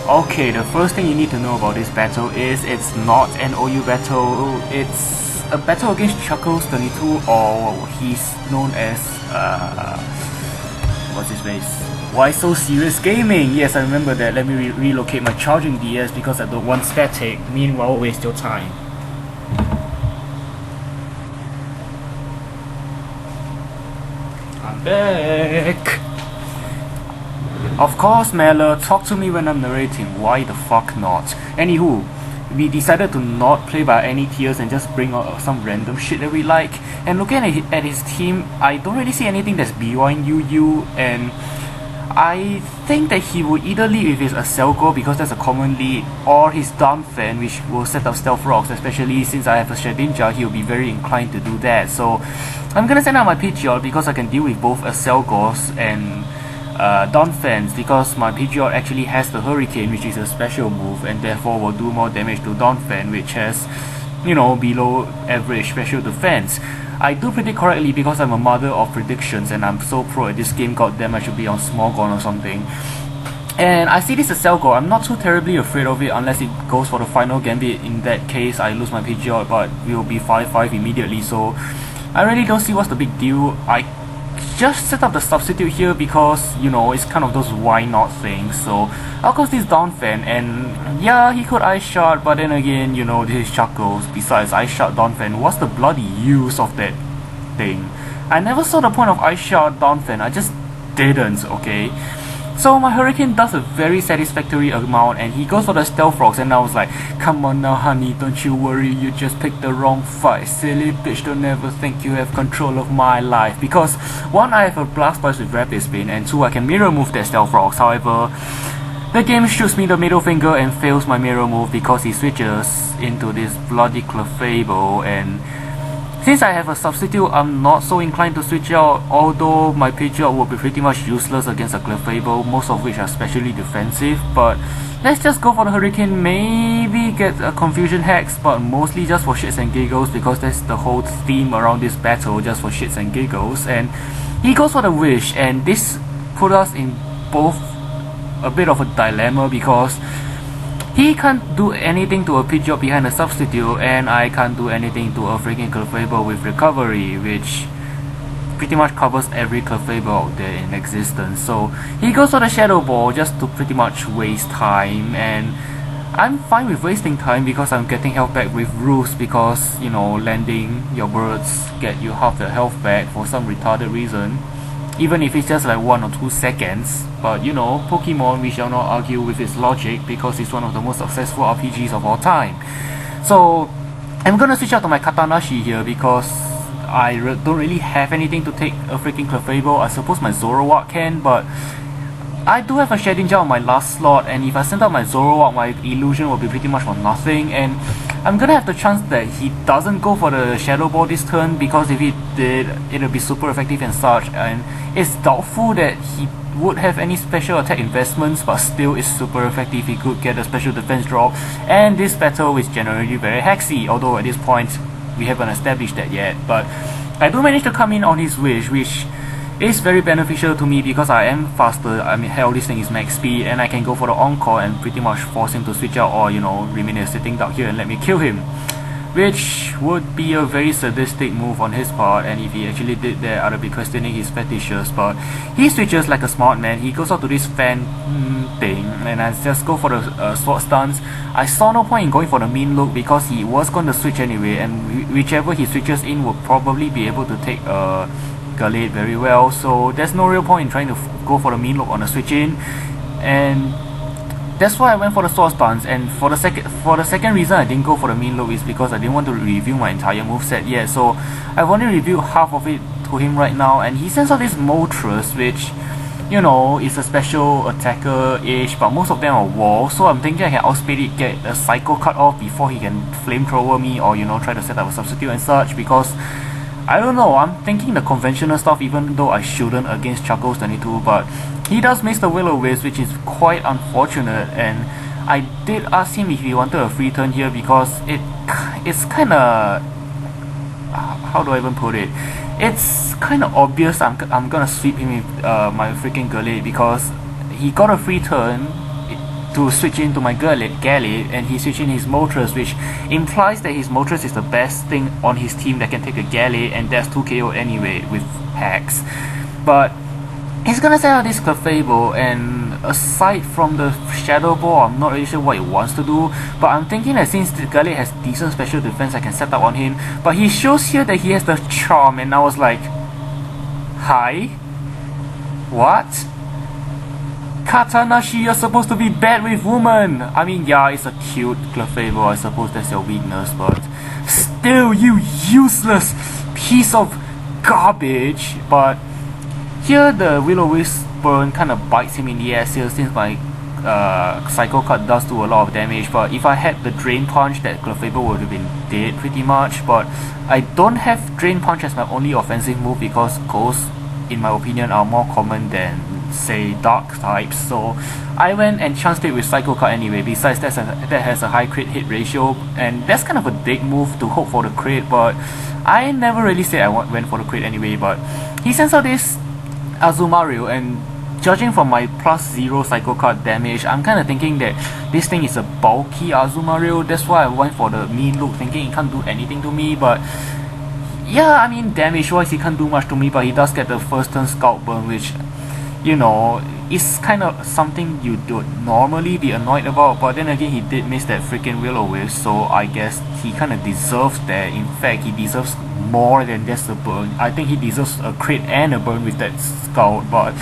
Okay, the first thing you need to know about this battle is it's not an OU battle, it's a battle against chuckkles22, or he's known as, what's his face? WhySoSeriousGamingg! Yes, I remember that. Let me relocate my charging DS because I don't want static, meanwhile waste your time. I'm back! Of course, Mela, talk to me when I'm narrating, why the fuck not? Anywho, we decided to not play by any tiers and just bring out some random shit that we like. And looking at his team, I don't really see anything that's beyond UU, and I think that he would either lead with his Aselgor because that's a common lead, or his Dunfan, which will set up Stealth Rocks, especially since I have a Shedinja, he'll be very inclined to do that. So I'm gonna send out my Pidgeot because I can deal with both Aselgors and Donphans, because my Pidgeot actually has the Hurricane, which is a special move, and therefore will do more damage to Donphan, which has, you know, below average special defense. I do predict correctly because I'm a mother of predictions and I'm so pro at this game, goddamn I should be on Smogon or something. And I see this as Aselgor. I'm not too terribly afraid of it unless it goes for the final Gambit. In that case, I lose my Pidgeot, but we'll be 5-5 immediately, so I really don't see what's the big deal. I just set up the substitute here because, you know, it's kind of those why not things. So I'll cause this Donphan, and yeah, he could Ice Shard, but then again, you know, this is Chuckles. Besides, Ice Shard Donphan, what's the bloody use of that thing? I never saw the point of Ice Shard Donphan, I just didn't, okay? So my Hurricane does a very satisfactory amount, and he goes for the Stealth Rocks, and I was like, come on now honey, don't you worry, you just picked the wrong fight, silly bitch, don't ever think you have control of my life. Because one, I have a Blastoise with Rapid Spin, and two, I can mirror move that Stealth Rocks. However, the game shoots me the middle finger and fails my mirror move because he switches into this bloody Clefable, and since I have a substitute, I'm not so inclined to switch out, although my Pidgeot will be pretty much useless against a Clefable, most of which are specially defensive. But let's just go for the Hurricane, maybe get a Confusion Hex, but mostly just for shits and giggles because that's the whole theme around this battle, just for shits and giggles. And he goes for the Wish, and this put us in both a bit of a dilemma because he can't do anything to a Pidgeot behind a substitute, and I can't do anything to a freaking Clefable with recovery, which pretty much covers every Clefable out there in existence. So he goes for the Shadow Ball just to pretty much waste time, and I'm fine with wasting time because I'm getting health back with Roost, because, you know, landing your birds get you half the health back for some retarded reason, even if it's just like 1 or 2 seconds. But you know, Pokemon, we shall not argue with its logic because it's one of the most successful RPGs of all time. So I'm gonna switch out to my Katanashi here because I don't really have anything to take a freaking Clefable. I suppose my Zoroark can, but I do have a Shedinja on my last slot, and if I send out my Zoroark, my illusion will be pretty much for nothing, and I'm gonna have the chance that he doesn't go for the Shadow Ball this turn, because if he did, it'll be super effective and such, and it's doubtful that he would have any special attack investments, but still it's super effective. He could get a special defense drop, and this battle is generally very hexy, although at this point we haven't established that yet. But I do manage to come in on his Wish, which is very beneficial to me because I am faster. I mean, hell, this thing is max speed, and I can go for the Encore and pretty much force him to switch out, or, you know, remain a sitting duck here and let me kill him, which would be a very sadistic move on his part. And if he actually did that, I'd be questioning his fetishes. But he switches like a smart man. He goes out to this fan thing, and I just go for the sword stance. I saw no point in going for the mean look because he was going to switch anyway, and whichever he switches in will probably be able to take a Gallade very well, so there's no real point in trying to go for the mean look on a switch in, and that's why I went for the sword stance. And for the second reason I didn't go for the mean look is because I didn't want to review my entire moveset yet, so I've only reviewed half of it to him right now, and he sends out this Moltres, which, you know, is a special attacker-ish, but most of them are wall, so I'm thinking I can outspeed it, get a Psycho cut off before he can flamethrower me, or, you know, try to set up a substitute and such, because I don't know, I'm thinking the conventional stuff, even though I shouldn't against chuckkles22, but he does miss the Will-O-Wisp, which is quite unfortunate. And I did ask him if he wanted a free turn here because it's kinda, how do I even put it, it's kinda obvious I'm gonna sweep him with my freaking Gallade because he got a free turn. to switch into my Galley, and he switched in his Moltres, which implies that his Moltres is the best thing on his team that can take a Galley, and that's 2 KO anyway with hacks. But he's gonna set out this Clefable, and aside from the Shadow Ball, I'm not really sure what it wants to do, but I'm thinking that since the Galley has decent special defense, I can set up on him. But he shows here that he has the Charm, and I was like, hi? What? Katanashi, you're supposed to be bad with women! I mean, yeah, it's a cute Clefable, I suppose that's your weakness, but still, you useless piece of garbage. But here the Will-O-Wisp burn kind of bites him in the ass here, since my Psycho Cut does do a lot of damage. But if I had the Drain Punch, that Clefable would have been dead pretty much. But I don't have Drain Punch as my only offensive move, because Ghosts, in my opinion, are more common than, say, Dark types. So I went and chanced it with Psycho Cut anyway. Besides, that has a high crit hit ratio, and that's kind of a dick move to hope for the crit, but I never really said I went for the crit anyway. But he sends out this Azumarill, and judging from my +0 Psycho Cut damage, I'm kind of thinking that this thing is a bulky Azumarill. That's why I went for the mean look, thinking it can't do anything to me. But yeah, I mean, damage wise he can't do much to me, but he does get the first turn Scalp Burn, which, you know, is kind of something you don't normally be annoyed about. But then again, he did miss that freaking Will-O-Wisp, so I guess he kind of deserves that. In fact, he deserves more than just a burn. I think he deserves a crit and a burn with that Scout. But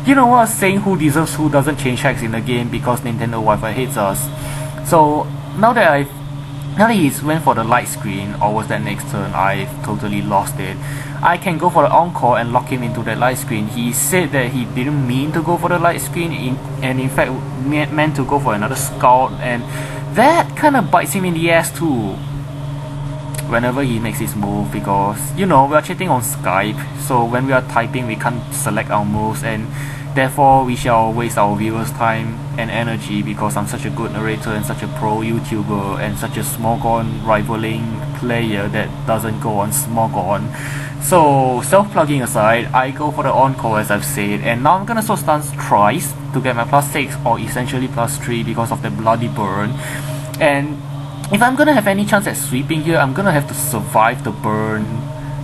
you know what, saying who deserves who doesn't change hacks in the game, because Nintendo Wi-Fi hates us. So now that he went for the light screen, or was that next turn, I've totally lost it. I can go for the Encore and lock him into that light screen. He said that he didn't mean to go for the light screen, and in fact meant to go for another Scout, and that kind of bites him in the ass too whenever he makes his move, because, you know, we are chatting on Skype, so when we are typing we can't select our moves, and therefore we shall waste our viewers' time and energy, because I'm such a good narrator and such a pro YouTuber and such a Smogon rivaling player that doesn't go on Smogon. So self-plugging aside, I go for the Encore as I've said, and now I'm gonna sword stance thrice to get my +6 or essentially +3 because of the bloody burn. And if I'm gonna have any chance at sweeping here, I'm gonna have to survive the burn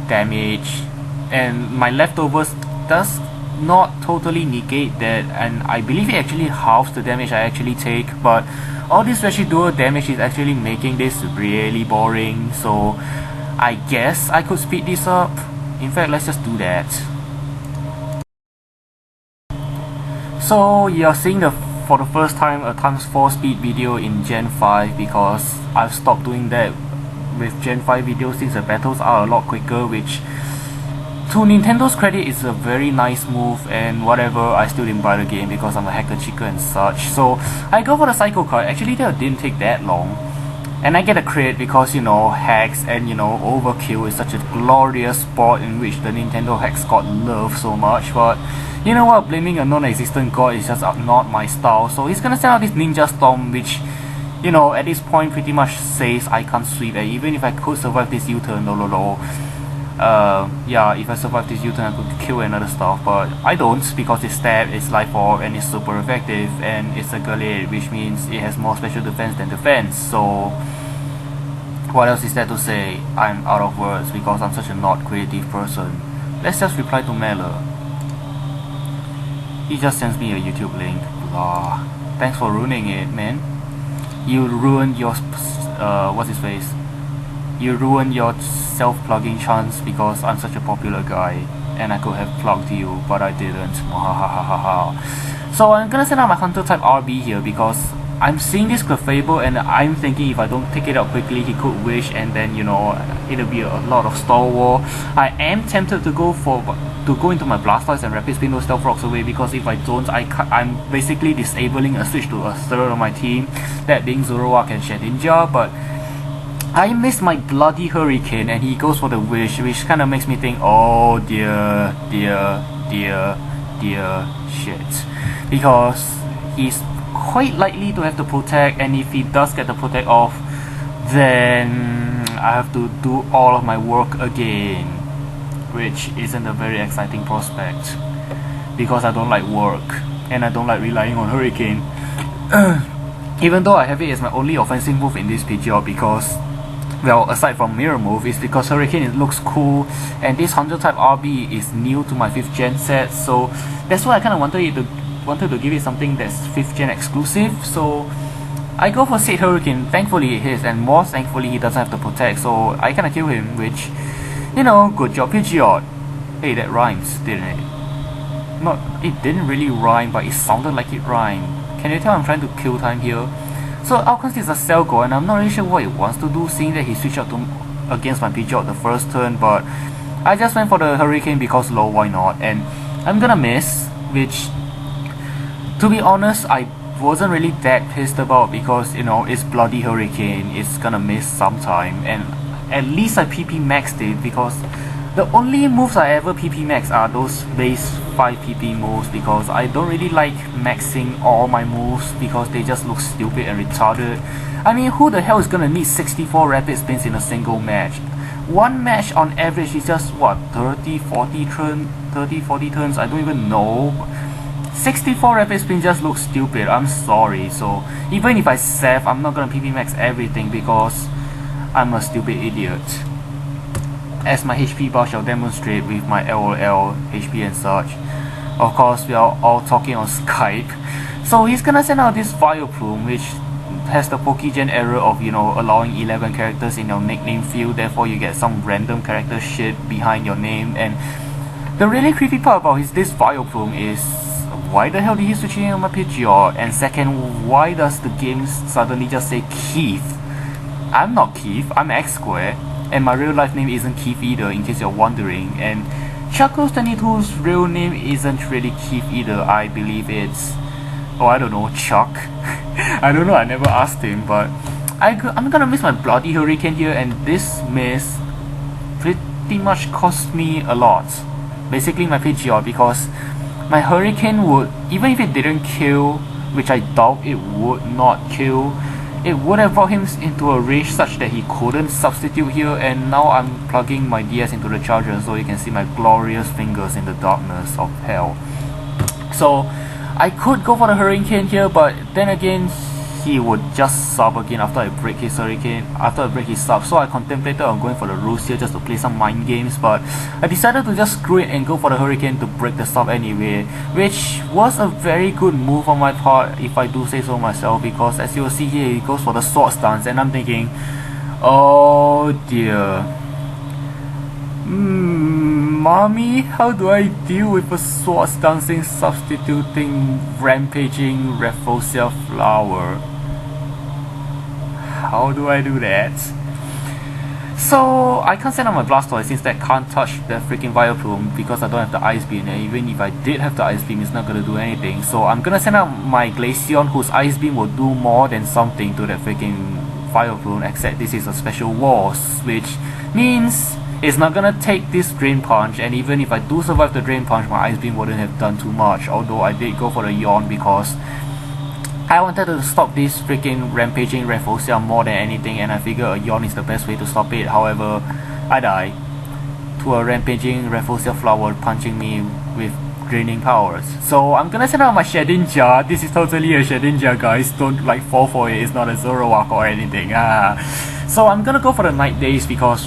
damage, and my leftovers does not totally negate that, and I believe it actually halves the damage I actually take. But all this residual damage is actually making this really boring, so I guess I could speed this up. In fact, let's just do that. So you're seeing for the first time a ×4 speed video in Gen 5, because I've stopped doing that with Gen 5 videos since the battles are a lot quicker, which to Nintendo's credit is a very nice move, and whatever, I still didn't buy the game because I'm a hacker chica and such. So I go for the Psycho Card. Actually that didn't take that long, and I get a crit because, you know, hacks and, you know, overkill is such a glorious sport in which the Nintendo hacks god love so much. But you know what, blaming a non-existent god is just not my style. So he's gonna send out this Ninja Storm, which, you know, at this point pretty much says I can't sweep, and even if I could survive this U-turn, yeah, if I survive this U-turn I could kill another stuff, but I don't, because it's stab, it's life orb, and it's super effective, and it's a Gallade, which means it has more special defense than defense. So what else is there to say? I'm out of words because I'm such a not creative person. Let's just reply to Mela. He just sends me a YouTube link. Blah. Thanks for ruining it, man. You ruined your what's his face? You ruined your self-plugging chance because I'm such a popular guy, and I could have plugged you, but I didn't. So I'm gonna send out my Hunter type RB here because I'm seeing this Clefable, and I'm thinking if I don't take it out quickly, he could wish, and then, you know, it'll be a lot of stall war. I am tempted to go into my Blastoise and Rapid Spin those Stealth Rocks away, because if I don't, I'm basically disabling a switch to a third of my team, that being Zoroark and Shedinja. But I missed my bloody Hurricane, and he goes for the Wish, which kind of makes me think, oh dear shit, because he's quite likely to have to protect, and if he does get the protect off, then I have to do all of my work again, which isn't a very exciting prospect, because I don't like work and I don't like relying on Hurricane. even though I have it as my only offensive move in this Pidgeot because, well, aside from mirror move, it's because Hurricane, it looks cool, and this 100 type RB is new to my 5th gen set, so that's why I kind of wanted to give it something that's 5th gen exclusive. So I go for Seed Hurricane. Thankfully it hits, and more thankfully he doesn't have to protect, so I kind of kill him, which, you know, good job Pidgeot. Hey, that rhymes, didn't it? It didn't really rhyme, but it sounded like it rhymed. Can you tell I'm trying to kill time here? So Outcast is a Cell Go, and I'm not really sure what it wants to do, seeing that he switched out to against my Pidgeot the first turn, but I just went for the Hurricane because low, why not? And I'm gonna miss, which, to be honest, I wasn't really that pissed about because, you know, it's bloody Hurricane, it's gonna miss sometime, and at least I PP maxed it because the only moves I ever PP max are those base 5 PP moves, because I don't really like maxing all my moves because they just look stupid and retarded. I mean, who the hell is gonna need 64 rapid spins in a single match? One match on average is just what, 30-40 turns, I don't even know. 64 rapid spin just looks stupid, I'm sorry. So even if I save, I'm not gonna PP max everything because I'm a stupid idiot, as my HP bar shall demonstrate with my LOL, HP and such. Of course, we are all talking on Skype. So he's gonna send out this Vileplume, which has the Pokegen error of, you know, allowing 11 characters in your nickname field, therefore you get some random character shit behind your name. And the really creepy part about this Vileplume is, why the hell did he switch in on my Pidgeot? And second, why does the game suddenly just say Keith? I'm not Keith, I'm X Square, and my real life name isn't Keith either, in case you're wondering. And chuckkles22's real name isn't really Keith either, I believe it's, oh, I don't know, Chuck. I don't know, I never asked him, but I'm gonna miss my bloody Hurricane here, and this miss pretty much cost me a lot. Basically my Pidgeot, because my Hurricane would, even if it didn't kill, which I doubt it would not kill, it would have brought him into a range such that he couldn't substitute here. And now I'm plugging my DS into the charger so you can see my glorious fingers in the darkness of hell. So I could go for the Hurricane here, but then again he would just sub again after I break his Hurricane, after I break his sub. So I contemplated on going for the Roost here just to play some mind games, but I decided to just screw it and go for the Hurricane to break the sub anyway, which was a very good move on my part, if I do say so myself, because as you will see here, he goes for the Sword stance, and I'm thinking, oh dear, mommy, how do I deal with a Sword dancing substituting rampaging Rafflesia flower? How do I do that? So I can't send out my Blastoise since that can't touch the freaking Vileplume because I don't have the Ice Beam, and even if I did have the Ice Beam, it's not gonna do anything. So I'm gonna send out my Glaceon, whose Ice Beam will do more than something to that freaking Vileplume, except this is a special Walls, which means it's not gonna take this Drain Punch, and even if I do survive the Drain Punch, my Ice Beam wouldn't have done too much, although I did go for the Yawn because I wanted to stop this freaking rampaging Rafflesia more than anything, and I figure a Yawn is the best way to stop it. However, I die to a rampaging Rafflesia flower punching me with draining powers. So I'm gonna send out my Shedinja. This is totally a Shedinja, guys, don't like fall for it, it's not a Zoroark or anything. So I'm gonna go for the Night Days because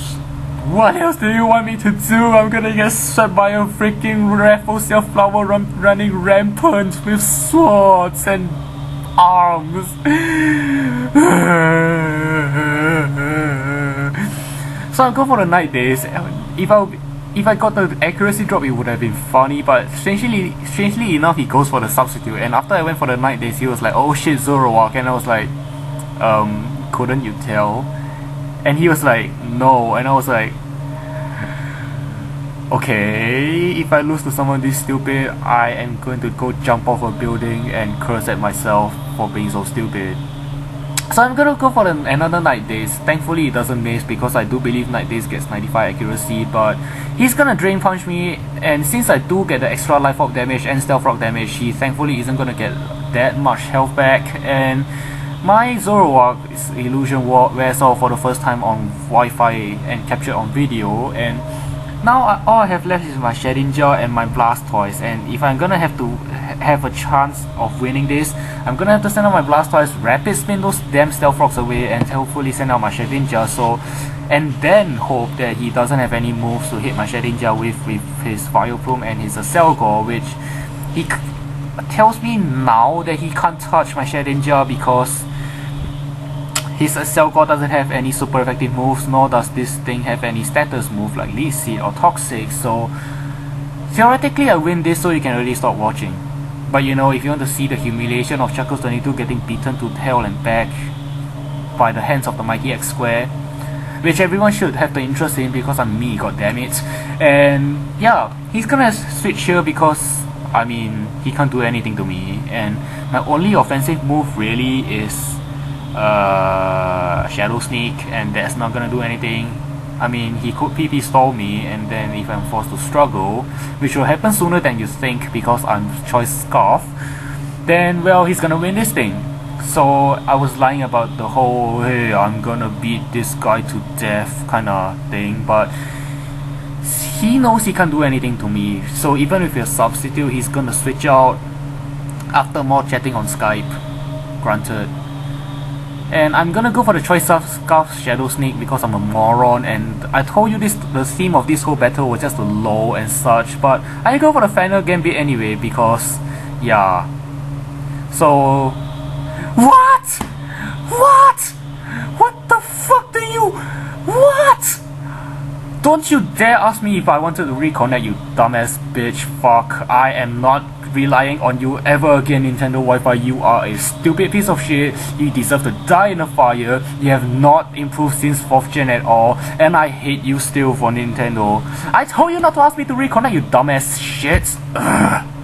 what else do you want me to do? I'm gonna get swept by a freaking Rafflesia flower running rampant with swords and arms. So I'll go for the Night Days. If I got the accuracy drop, it would have been funny, but strangely enough, he goes for the substitute, and after I went for the Night Days, he was like, oh shit, Zoroark, and I was like, couldn't you tell? And he was like, no, and I was like, okay, if I lose to someone this stupid, I am going to go jump off a building and curse at myself for being so stupid. So I'm gonna go for another Night Days. Thankfully it doesn't miss because I do believe Night Days gets 95 accuracy, but he's gonna Drain Punch me, and since I do get the extra Life Orb damage and Stealth Rock damage, he thankfully isn't gonna get that much health back, and my Zoroark's illusion wears off for the first time on Wi-Fi and captured on video, and now all I have left is my Shedinja and my Blastoise, and if I'm gonna have to have a chance of winning this, I'm gonna have to send out my Blastoise, rapid spin those damn Stealth Rocks away, and hopefully send out my Shedinja, and then hope that he doesn't have any moves to hit my Shedinja with his Vileplume and his Acelgor, which he tells me now that he can't touch my Shedinja because his Acelgor doesn't have any super effective moves, nor does this thing have any status move like Leech Seed or Toxic, so theoretically I win this so you can really stop watching. But you know, if you want to see the humiliation of chuckkles22 getting beaten to hell and back by the hands of the mighty X Square, which everyone should have the interest in because I'm me, goddammit. And yeah, he's gonna switch here because, I mean, he can't do anything to me, and my only offensive move really is Shadow Sneak, and that's not gonna do anything. I mean, he could PP stall me, and then if I'm forced to struggle, which will happen sooner than you think because I'm Choice Scarf, then well, he's gonna win this thing. So I was lying about the whole, hey, I'm gonna beat this guy to death kinda thing, but he knows he can't do anything to me, so even if you're a substitute, he's gonna switch out after more chatting on Skype, granted. And I'm gonna go for the Choice Scarf Shadow Sneak because I'm a moron, and I told you this, the theme of this whole battle was just a LOL and such, but I go for the final Gambit anyway because, yeah. So, what? What the fuck do you, what? Don't you dare ask me if I wanted to reconnect, you dumbass bitch, fuck. I am not relying on you ever again, Nintendo Wi-Fi. You are a stupid piece of shit. You deserve to die in a fire. You have not improved since 4th gen at all, and I hate you still for Nintendo. I told you not to ask me to reconnect, you dumbass shit. Ugh.